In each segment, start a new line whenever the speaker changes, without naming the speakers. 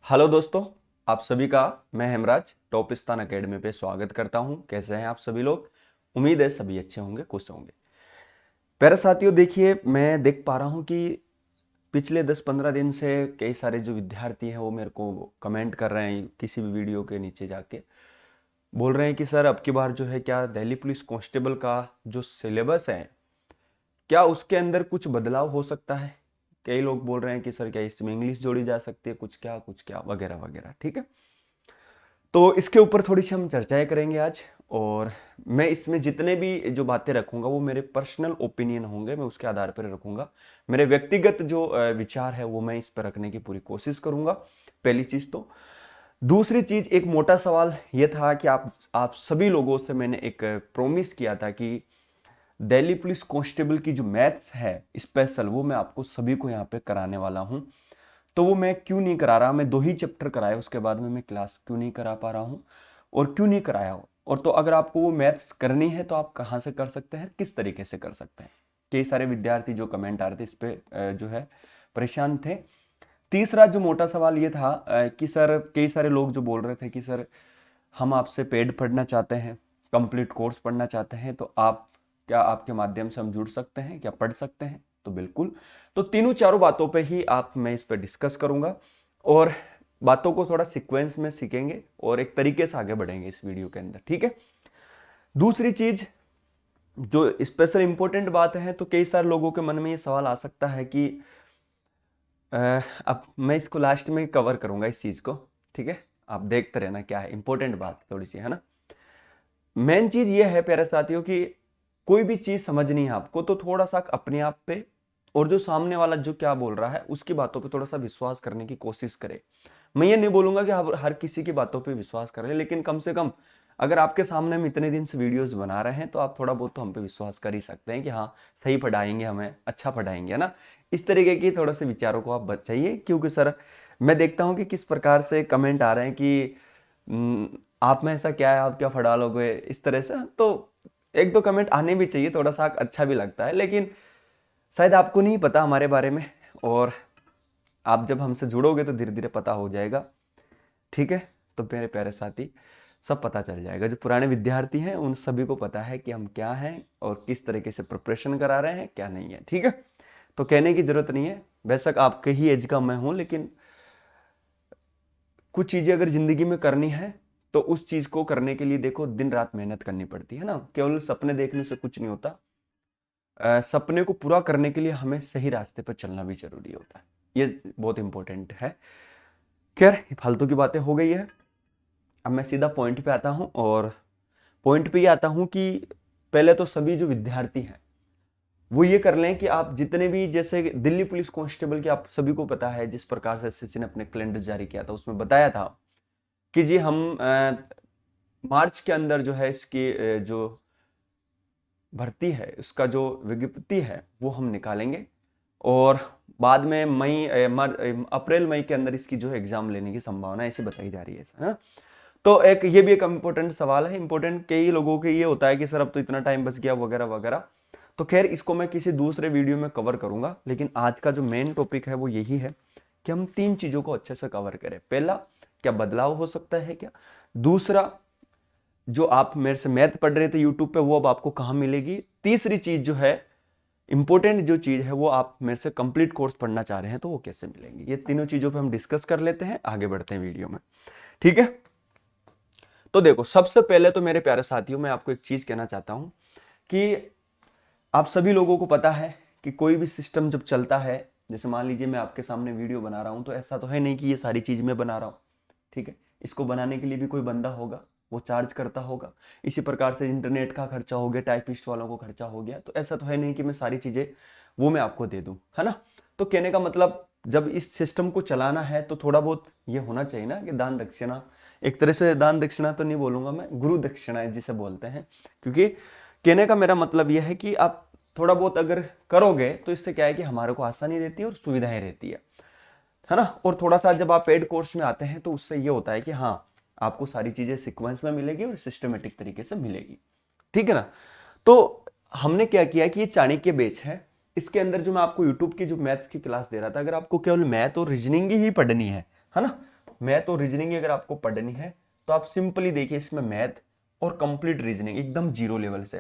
Hello दोस्तों, आप सभी का मैं हेमराज टॉपिस्तान एकेडमी पे स्वागत करता हूं। कैसे हैं आप सभी लोग? उम्मीद है सभी अच्छे होंगे, खुश होंगे। प्यारे साथियों, देखिए मैं देख पा रहा हूं कि पिछले 10-15 दिन से कई सारे जो विद्यार्थी हैं वो मेरे को कमेंट कर रहे हैं किसी भी वीडियो के नीचे जाके। बोल रहे हैं कि सर अब की बार जो है क्या दिल्ली पुलिस कांस्टेबल का जो सिलेबस है क्या उसके अंदर कुछ बदलाव हो सकता है। कई लोग बोल रहे हैं कि सर क्या इसमें इंग्लिश जोड़ी जा सकती है, कुछ क्या वगैरह वगैरह। ठीक है, तो इसके ऊपर थोड़ी सी हम चर्चाएं करेंगे आज। और मैं इसमें जितने भी जो बातें रखूंगा वो मेरे पर्सनल ओपिनियन होंगे, मैं उसके आधार पर रखूंगा। मेरे व्यक्तिगत जो विचार है वो मैं इस पर रखने की पूरी कोशिश करूंगा। पहली चीज तो। दूसरी चीज, एक मोटा सवाल ये था कि आप सभी लोगों से मैंने एक प्रॉमिस किया था कि दिल्ली पुलिस कांस्टेबल की जो मैथ्स है स्पेशल, वो मैं आपको सभी को यहाँ पे कराने वाला हूँ। तो वो मैं क्यों नहीं करा रहा, मैं 2 ही चैप्टर कराए, उसके बाद में मैं क्लास क्यों नहीं करा पा रहा हूँ और क्यों नहीं कराया हो। और तो अगर आपको वो मैथ्स करनी है तो आप कहाँ से कर सकते हैं, किस तरीके से कर सकते हैं। कई सारे विद्यार्थी जो कमेंट आ रहे थे इस पे जो है परेशान थे। तीसरा जो मोटा सवाल ये था कि सर कई सारे लोग जो बोल रहे थे कि सर हम आपसे पेड पढ़ना चाहते हैं, कंप्लीट कोर्स पढ़ना चाहते हैं, तो आप क्या आपके माध्यम से हम जुड़ सकते हैं, क्या पढ़ सकते हैं? तो बिल्कुल। तो तीनों चारों बातों पे ही आप मैं इस पर डिस्कस करूंगा और बातों को थोड़ा सीक्वेंस में सीखेंगे और एक तरीके से आगे बढ़ेंगे इस वीडियो के अंदर। ठीक है। दूसरी चीज जो स्पेशल इंपॉर्टेंट बात है, तो कई सारे लोगों के मन में ये सवाल आ सकता है कि अब मैं इसको लास्ट में कवर करूंगा इस चीज को। ठीक है, आप देखते रहना क्या है इंपॉर्टेंट बात थोड़ी सी, है ना। मेन चीज ये है प्यारे साथियों कि कोई भी चीज समझ नहीं है आपको तो थोड़ा सा अपने आप पे और जो सामने वाला जो क्या बोल रहा है उसकी बातों पे थोड़ा सा विश्वास करने की कोशिश करें। मैं ये नहीं बोलूंगा कि हर किसी की बातों पे विश्वास करें, लेकिन कम से कम अगर आपके सामने हम इतने दिन से वीडियोस बना रहे हैं तो आप थोड़ा बहुत तो हम पे विश्वास कर ही सकते हैं कि हाँ सही पढ़ाएंगे, हमें अच्छा पढ़ाएंगे, है ना। इस तरीके की थोड़े से विचारों को आप बचाइए, क्योंकि सर मैं देखता हूँ कि किस प्रकार से कमेंट आ रहे हैं कि आप में ऐसा क्या है, आप क्या पढ़ा लोगे, इस तरह से। तो एक दो कमेंट आने भी चाहिए, थोड़ा सा अच्छा भी लगता है, लेकिन शायद आपको नहीं पता हमारे बारे में। और आप जब हमसे जुड़ोगे तो धीरे धीरे पता हो जाएगा। ठीक है, तो मेरे प्यारे साथी सब पता चल जाएगा। जो पुराने विद्यार्थी हैं उन सभी को पता है कि हम क्या हैं और किस तरीके से प्रिपरेशन करा रहे हैं, क्या नहीं है। ठीक है, तो कहने की जरूरत नहीं है, बेशक आपके ही एज का मैं हूं, लेकिन कुछ चीजें अगर जिंदगी में करनी है तो उस चीज को करने के लिए देखो दिन रात मेहनत करनी पड़ती है ना। केवल सपने देखने से कुछ नहीं होता। सपने को पूरा करने के लिए हमें सही रास्ते पर चलना भी जरूरी होता है, ये बहुत इंपॉर्टेंट है। खैर फालतू की बातें हो गई है, अब मैं सीधा पॉइंट पे आता हूँ। और पॉइंट पे ये आता हूँ कि पहले तो सभी जो विद्यार्थी हैं वो ये कर लें कि आप जितने भी, जैसे दिल्ली पुलिस कांस्टेबल की आप सभी को पता है जिस प्रकार से एसएससी ने अपने कैलेंडर जारी किया था उसमें बताया था कि जी हम मार्च के अंदर जो है इसकी जो भर्ती है उसका जो विज्ञप्ति है वो हम निकालेंगे और बाद में अप्रैल मई के अंदर इसकी जो है एग्जाम लेने की संभावना ऐसी बताई जा रही है ना। तो एक ये भी एक इम्पोर्टेंट सवाल है। इम्पोर्टेंट कई लोगों के ये होता है कि सर अब तो इतना टाइम बच गया वगैरह वगैरह। तो खैर इसको मैं किसी दूसरे वीडियो में कवर करूंगा, लेकिन आज का जो मेन टॉपिक है वो यही है कि हम 3 चीजों को अच्छे से कवर करें। पहला, क्या बदलाव हो सकता है क्या। दूसरा, जो आप मेरे से मैथ पढ़ रहे थे यूट्यूब पे वो अब आपको कहाँ मिलेगी। तीसरी चीज जो है इंपॉर्टेंट जो चीज है, वो आप मेरे से कंप्लीट कोर्स पढ़ना चाह रहे हैं तो वो कैसे मिलेंगे। ये तीनों चीजों पे हम डिस्कस कर लेते हैं, आगे बढ़ते हैं वीडियो में। ठीक है, तो देखो सबसे पहले तो मेरे प्यारे साथियों मैं आपको एक चीज कहना चाहता हूं कि आप सभी लोगों को पता है कि कोई भी सिस्टम जब चलता है, जैसे मान लीजिए मैं आपके सामने वीडियो बना रहा हूं तो ऐसा तो है नहीं कि ये सारी चीज मैं बना रहा हूं। ठीक है, इसको बनाने के लिए भी कोई बंदा होगा, वो चार्ज करता होगा। इसी प्रकार से इंटरनेट का खर्चा हो गया, टाइपिस्ट वालों को खर्चा हो गया। तो ऐसा तो है नहीं कि मैं सारी चीजें वो मैं आपको दे दूं, है ना। तो कहने का मतलब जब इस सिस्टम को चलाना है तो थोड़ा बहुत ये होना चाहिए ना कि दान दक्षिणा, एक तरह से दान दक्षिणा तो नहीं बोलूंगा मैं, गुरु दक्षिणा जिसे बोलते हैं। क्योंकि कहने का मेरा मतलब यह है कि आप थोड़ा बहुत अगर करोगे तो इससे क्या है कि हमारे को आसानी रहती है और सुविधाएं रहती है ना। और थोड़ा सा जब आप पेड कोर्स में आते हैं तो उससे ये होता है कि हाँ आपको सारी चीजें सीक्वेंस में मिलेगी और सिस्टमेटिक तरीके से मिलेगी। ठीक है ना। तो हमने क्या किया कि ये चाणक्य बैच है, इसके अंदर जो मैं आपको यूट्यूब की जो मैथ्स की क्लास दे रहा था, अगर आपको केवल मैथ और रीजनिंग ही पढ़नी है ना, मैथ और रीजनिंग अगर आपको पढ़नी है तो आप सिंपली देखिए, इसमें मैथ और कंप्लीट रीजनिंग एकदम जीरो लेवल से,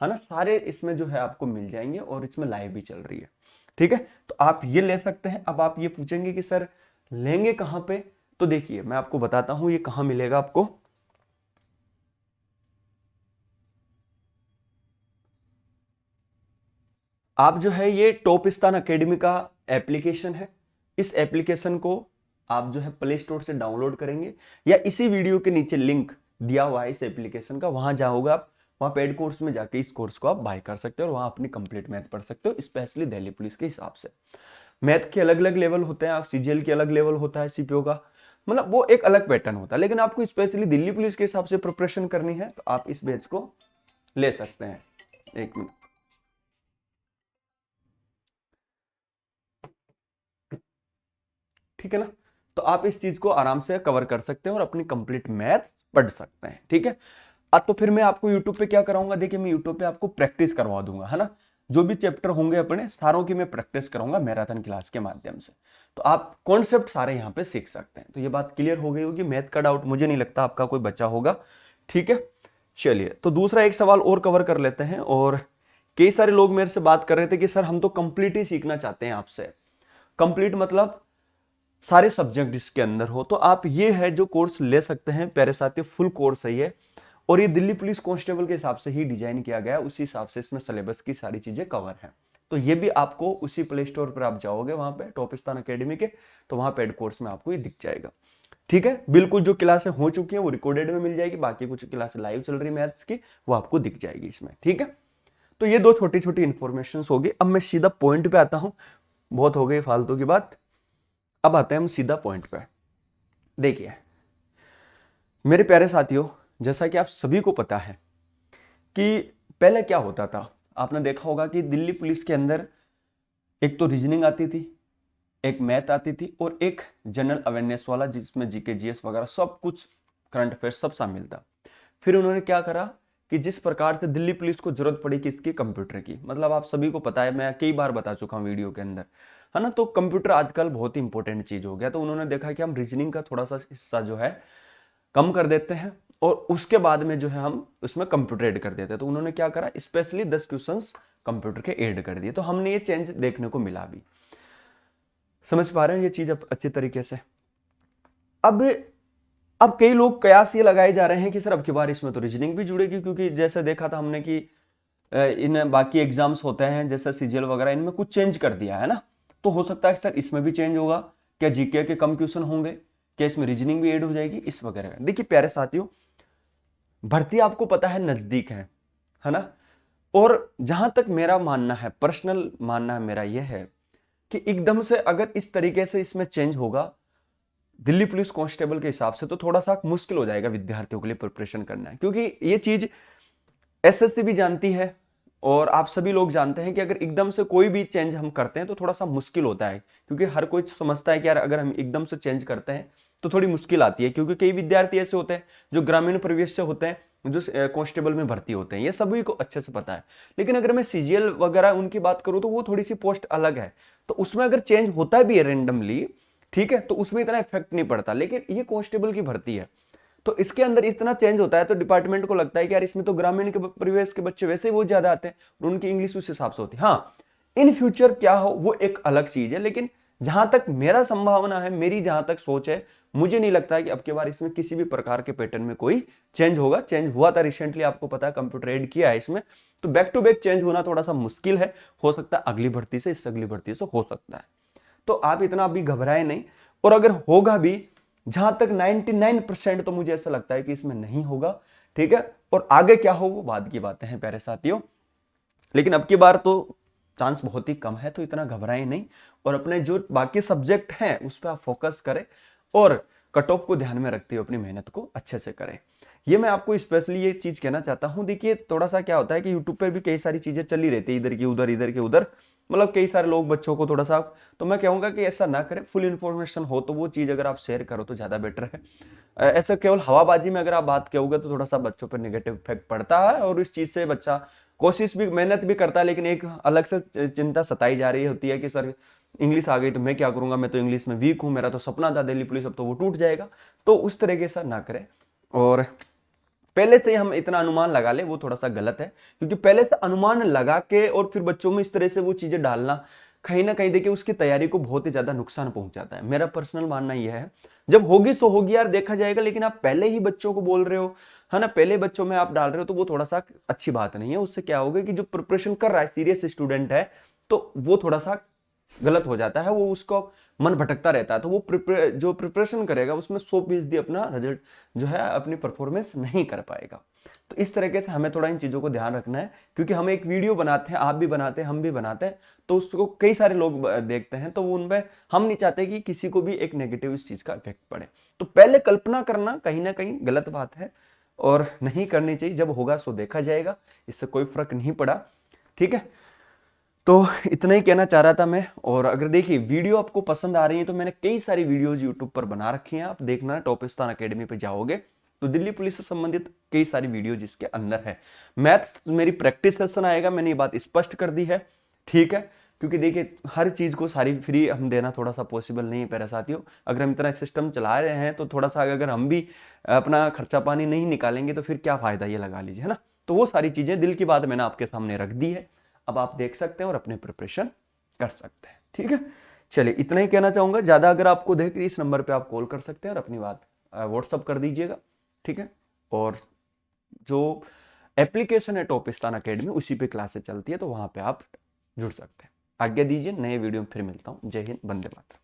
है ना, सारे इसमें जो है आपको मिल जाएंगे और इसमें लाइव भी चल रही है। ठीक है, तो आप ये ले सकते हैं। अब आप ये पूछेंगे कि सर लेंगे कहां पे, तो देखिए मैं आपको बताता हूं ये कहां मिलेगा आपको। आप जो है ये टॉपिस्तान एकेडमी का एप्लीकेशन है, इस एप्लीकेशन को आप जो है प्ले स्टोर से डाउनलोड करेंगे या इसी वीडियो के नीचे लिंक दिया हुआ है इस एप्लीकेशन का, वहां जाओगे आप, वहां पेड कोर्स में जाके इस कोर्स को आप बाय कर सकते हो और वहां अपनी कंप्लीट मैथ पढ़ सकते हो, स्पेशली दिल्ली पुलिस के हिसाब से। मैथ के अलग अलग लेवल होते हैं, सीजीएल के अलग लेवल होता है, सीपीओ का, मतलब वो एक अलग पैटर्न होता है, लेकिन आपको स्पेशली दिल्ली पुलिस के हिसाब से प्रिपरेशन करनी है तो आप इस बैच को ले सकते हैं। एक मिनट, ठीक है ना, तो आप इस चीज को आराम से कवर कर सकते हैं और अपनी कंप्लीट मैथ पढ़ सकते हैं। ठीक है, अब तो फिर मैं आपको यूट्यूब पे क्या कराऊंगा, देखिए मैं यूट्यूब पे आपको प्रैक्टिस करवा दूंगा, है ना, जो भी चैप्टर होंगे अपने सारों की मैं प्रैक्टिस करूंगा मैराथन क्लास के माध्यम से, तो आप कॉन्सेप्ट सारे यहाँ पे सीख सकते हैं। तो ये बात क्लियर हो गई होगी, मैथ का डाउट मुझे नहीं लगता आपका कोई बचा होगा। ठीक है, चलिए तो दूसरा एक सवाल और कवर कर लेते हैं। और कई सारे लोग मेरे से बात कर रहे थे कि सर हम तो कंप्लीट ही सीखना चाहते हैं आपसे, कंप्लीट मतलब सारे सब्जेक्ट इसके अंदर हो, तो आप ये है जो कोर्स ले सकते हैं प्यारे साथियों, फुल कोर्स है ये, और ये दिल्ली पुलिस कांस्टेबल के हिसाब से ही डिजाइन किया गया है, उसी हिसाब से इसमें सिलेबस की सारी चीजें कवर हैं। तो ये भी आपको उसी प्ले स्टोर पर आप जाओगे वहां पे टॉपिस्तान एकेडमी के, तो वहां पेड कोर्स में आपको ये दिख जाएगा। ठीक है, बिल्कुल जो क्लासें हो चुकी हैं वो रिकॉर्डेड में मिल जाएगी, बाकी कुछ क्लासें लाइव चल रही मैथ्स की वो आपको दिख जाएगी इसमें। ठीक है, तो ये दो छोटी छोटी इंफॉर्मेशन होगी। अब मैं सीधा पॉइंट पे आता हूं, बहुत हो गई फालतू की बात, अब आते हैं हम सीधा पॉइंट पे। देखिए मेरे प्यारे साथियों, जैसा कि आप सभी को पता है कि पहले क्या होता था, आपने देखा होगा कि दिल्ली पुलिस के अंदर एक तो रीजनिंग आती थी, एक मैथ आती थी और एक जनरल अवेयरनेस वाला जिसमें जीके जीएस वगैरह सब कुछ, करंट अफेयर्स सब शामिल था। फिर उन्होंने क्या करा कि जिस प्रकार से दिल्ली पुलिस को जरूरत पड़ी किसकी, कंप्यूटर की, मतलब आप सभी को पता है, मैं कई बार बता चुका हूं वीडियो के अंदर, है ना, तो कंप्यूटर आजकल बहुत ही इंपॉर्टेंट चीज हो गया, तो उन्होंने देखा कि हम रीजनिंग का थोड़ा सा हिस्सा जो है कम कर देते हैं और उसके बाद में जो है हम उसमें कंप्यूटर ऐड कर देते हैं। तो उन्होंने क्या करा, स्पेशली 10 क्वेश्चंस कंप्यूटर के ऐड कर दिए, तो हमने ये चेंज देखने को मिला। अभी समझ पा रहे हैं ये चीज अच्छी तरीके से। अब अब कई लोग कयास ये लगाए जा रहे हैं कि सर अब की बार इसमें तो रीजनिंग भी जुड़ेगी, क्योंकि जैसे देखा था हमने कि इन बाकी एग्जाम्स होते हैं जैसे सीजीएल वगैरह, इनमें कुछ चेंज कर दिया है ना, तो हो सकता है सर इसमें भी चेंज होगा, क्या जीके के कम क्वेश्चन होंगे, क्या इसमें रीजनिंग भी ऐड हो जाएगी इस वगैरह। देखिए प्यारे साथियों, भर्ती आपको पता है नजदीक है ना, और जहां तक मेरा मानना है, पर्सनल मानना है मेरा यह है कि एकदम से अगर इस तरीके से इसमें चेंज होगा दिल्ली पुलिस कांस्टेबल के हिसाब से, तो थोड़ा सा मुश्किल हो जाएगा विद्यार्थियों के लिए प्रिपरेशन करना है, क्योंकि ये चीज एसएससी भी जानती है और आप सभी लोग जानते हैं कि अगर एकदम से कोई भी चेंज हम करते हैं तो थोड़ा सा मुश्किल होता है, क्योंकि हर कोई समझता है कि यार अगर हम एकदम से चेंज करते हैं तो थोड़ी मुश्किल आती है, क्योंकि कई विद्यार्थी ऐसे होते हैं जो ग्रामीण परिवेश से होते हैं, जो कांस्टेबल में भर्ती होते हैं, ये सभी को अच्छे से पता है। लेकिन अगर मैं सीजीएल वगैरह उनकी बात करूं तो वो थोड़ी सी पोस्ट अलग है, तो उसमें अगर चेंज होता भी है रेंडमली, ठीक है, तो उसमें इतना इफेक्ट नहीं पड़ता। लेकिन ये कांस्टेबल की भर्ती है, तो इसके अंदर इतना चेंज होता है तो डिपार्टमेंट को लगता है कि यार इसमें तो ग्रामीण के परिवेश के बच्चे वैसे ही बहुत ज्यादा आते हैं और उनकी इंग्लिश उस हिसाब से होती है। हाँ, इन फ्यूचर क्या हो वो एक अलग चीज है, लेकिन जहां तक मेरा संभावना है, मेरी जहां तक सोच है, मुझे नहीं लगता है कि अब की बार इसमें किसी भी प्रकार के पैटर्न में कोई चेंज होगा। चेंज हुआ था रिसेंटली, आपको पता है, कंप्यूटर ऐड किया है इसमें, तो बैक टू बैक चेंज होना थोड़ा सा मुश्किल है, हो सकता है अगली भर्ती से, इससे अगली भर्ती से हो सकता है, तो आप इतना अभी घबराए नहीं। और अगर होगा भी, जहां तक 99% तो मुझे ऐसा लगता है कि इसमें नहीं होगा। ठीक है, और आगे क्या हो वो बाद की बातें हैं प्यारे साथियों, लेकिन अब की बार तो चांस बहुत ही कम है, तो इतना घबराएं नहीं और अपने जो बाकी सब्जेक्ट हैं उस पर आप फोकस करें और कट ऑफ को ध्यान में रखते हुए अपनी मेहनत को अच्छे से करें। ये मैं आपको स्पेशली ये चीज कहना चाहता हूं। देखिए थोड़ा सा क्या होता है कि यूट्यूब पर भी कई सारी चीजें चली रहती है, इधर की उधर, इधर के उधर, मतलब कई सारे लोग बच्चों को थोड़ा सा, तो मैं कहूंगा कि ऐसा ना करें, फुल इन्फॉर्मेशन हो तो वो चीज अगर आप शेयर करो तो ज्यादा बेटर है। ऐसा केवल हवाबाजी में अगर आप बात करोगे तो थोड़ा सा बच्चों पर नेगेटिव इफेक्ट पड़ता है और इस चीज से बच्चा कोशिश भी, मेहनत भी करता है, लेकिन एक अलग से चिंता सताई जा रही होती है कि सर इंग्लिश आ गई तो मैं क्या करूंगा, मैं तो इंग्लिश में वीक हूं, मेरा तो सपना था दिल्ली पुलिस, अब तो वो टूट जाएगा। तो उस तरीके से ना करें, और पहले से ही हम इतना अनुमान लगा ले वो थोड़ा सा गलत है, क्योंकि पहले से अनुमान लगा के और फिर बच्चों में इस तरह से वो चीजें डालना कहीं ना कहीं देखिए उसकी तैयारी को बहुत ही ज्यादा नुकसान पहुंचाता है। मेरा पर्सनल मानना यह है, जब होगी सो होगी यार, देखा जाएगा, लेकिन आप पहले ही बच्चों को बोल रहे हो, है ना, पहले बच्चों में आप डाल रहे हो, तो वो थोड़ा सा अच्छी बात नहीं है। उससे क्या होगा कि जो प्रिपरेशन कर रहा है, सीरियस स्टूडेंट है, तो वो थोड़ा सा गलत हो जाता है, वो उसको मन भटकता रहता है, तो वो जो प्रिपरेशन करेगा उसमें 100% अपना रिजल्ट जो है अपनी परफॉर्मेंस नहीं कर पाएगा। तो इस तरीके से हमें थोड़ा इन चीजों को ध्यान रखना है, क्योंकि हम एक वीडियो बनाते हैं, आप भी बनाते हैं, हम भी बनाते हैं, तो उसको कई सारे लोग देखते हैं, तो उनमें हम नहीं चाहते कि किसी को भी एक नेगेटिव इस चीज का इफेक्ट पड़े। तो पहले कल्पना करना कहीं ना कहीं गलत बात है और नहीं करनी चाहिए। जब होगा सो देखा जाएगा, इससे कोई फर्क नहीं पड़ा। ठीक है, तो इतना ही कहना चाह रहा था मैं। और अगर देखिए वीडियो आपको पसंद आ रही है तो मैंने कई सारी वीडियोज यूट्यूब पर बना रखी हैं, आप देखना, टॉपिस्तान एकेडमी पे जाओगे तो दिल्ली पुलिस से संबंधित कई सारी वीडियो जिसके अंदर है। मैथ्स मेरी प्रैक्टिस सेशन आएगा, मैंने ये बात स्पष्ट कर दी है। ठीक है, क्योंकि देखिए हर चीज को सारी फ्री हम देना थोड़ा सा पॉसिबल नहीं है प्यारे साथियों। अगर हम इतना सिस्टम चला रहे हैं तो थोड़ा सा अगर हम भी अपना खर्चा पानी नहीं निकालेंगे तो फिर क्या फायदा, ये लगा लीजिए, है ना। तो वो सारी चीजें दिल की बात मैंने आपके सामने रख दी है, अब आप देख सकते हैं और अपने प्रिपरेशन कर सकते हैं। ठीक है, चलिए इतना ही कहना चाहूंगा। ज्यादा अगर आपको देख इस नंबर पे आप कॉल कर सकते हैं और अपनी बात व्हाट्सअप कर दीजिएगा। ठीक है, और जो एप्लीकेशन है टॉपिस्तान एकेडमी, उसी पे क्लासेस चलती है, तो वहां पे आप जुड़ सकते हैं। आज्ञा दीजिए, नए वीडियो में फिर मिलता हूं। जय हिंद, वंदे मातरम।